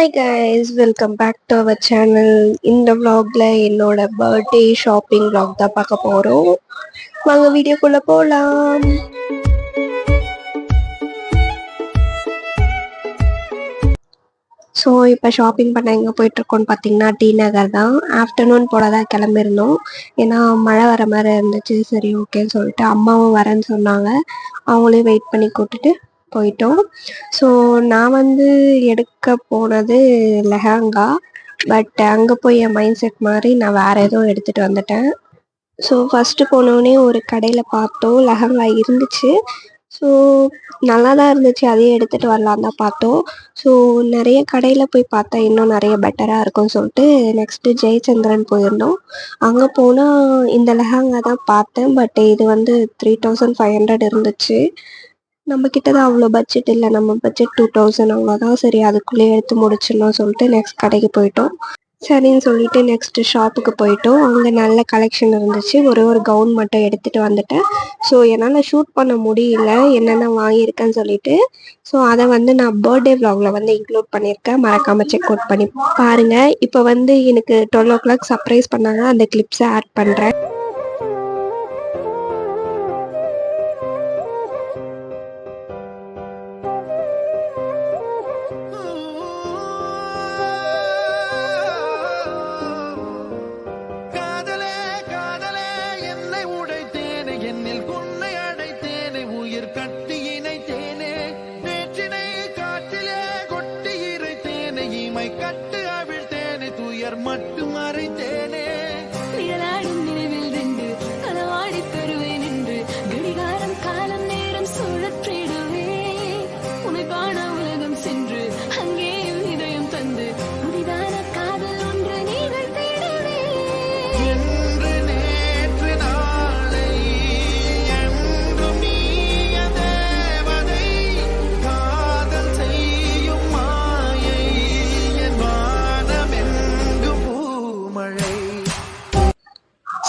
Hi guys, welcome back to our channel. இந்த vlogல என்னோட பர்த்டே ஷாப்பிங் vlog தான் பார்க்க போகிறோம். வாங்க வீடியோக்குள்ளே போகலாம். ஸோ இப்போ ஷாப்பிங் பண்ண எங்கே போயிட்டுருக்கோன்னு பார்த்தீங்கன்னா டி நகர் தான். ஆஃப்டர்நூன் போல தான் கிளம்பிருந்தோம். ஏன்னா மழை வர மாதிரி இருந்துச்சு. சரி ஓகேன்னு சொல்லிட்டு அம்மாவும் வரேன்னு சொன்னாங்க. அவங்களையும் வெயிட் பண்ணி கூப்பிட்டுட்டு போயிட்டோம். ஸோ நான் எடுக்க போனது லெஹங்கா. பட் அங்கே போய் என் மைண்ட் செட் மாதிரி நான் வேறு ஏதோ எடுத்துகிட்டு வந்துட்டேன். ஸோ ஃபஸ்ட்டு போனோடனே ஒரு கடையில் பார்த்தோம், லெஹங்கா இருந்துச்சு. ஸோ நல்லா தான் இருந்துச்சு, அதையே எடுத்துகிட்டு வரலாம் தான் பார்த்தோம். ஸோ நிறைய கடையில் போய் பார்த்தா இன்னும் நிறைய பெட்டராக இருக்கும்னு சொல்லிட்டு நெக்ஸ்ட்டு ஜெயச்சந்திரன் போயிருந்தோம். அங்கே போனால் இந்த லெஹங்கா தான் பார்த்தேன். பட் இது 3500 இருந்துச்சு. நம்மக்கிட்ட தான் அவ்வளோ பட்ஜெட் இல்லை. நம்ம பட்ஜெட் 2000 அவ்வளோதான். சரி அதுக்குள்ளேயே எடுத்து முடிச்சிடணும் சொல்லிட்டு நெக்ஸ்ட் கடைக்கு போயிட்டோம். சரின்னு சொல்லிட்டு நெக்ஸ்ட்டு ஷாப்புக்கு போயிட்டோம். அங்கே நல்ல கலெக்ஷன் இருந்துச்சு. ஒரு கவுன் மட்டும் எடுத்துகிட்டு வந்துட்டேன். ஸோ என்னால் ஷூட் பண்ண முடியல என்னென்ன வாங்கியிருக்கேன்னு சொல்லிட்டு. ஸோ அதை நான் பர்த்டே vlogல இன்க்ளூட் பண்ணியிருக்கேன். மறக்காமல் செக் அவுட் பண்ணி பாருங்கள். இப்போ எனக்கு 12 o'clock சர்ப்ரைஸ் பண்ணாங்க. அந்த கிளிப்ஸை ஆட் பண்ணுறேன். கட்டு அவிழ்த்தேனே துயர் மட்டும் மறைத்தேனே நிழலாடும் நினைவில் நின்று களவாடி தருவேன் என்று கடிகாரம் காலம் நேரம் சுழற்றிடுவே உன்னை காண உலகம் சென்று அங்கேயும் இதயம் தந்து புதிதான காதல் ஒன்று நீங்கள் தேடுவே என்று நேற்று நாளை என்றும் நீய தேவதை காதல் செய்யும் மாயை என் வானமெங்கு பூமழை.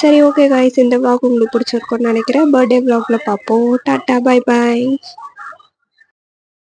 சரி ஓகே காய்ஸ், இந்த vlog உங்களுக்கு பிடிச்சிருக்கும்னு நினைக்கிறேன். பர்த்டே vlogல பார்ப்போம். Tata, bye bye.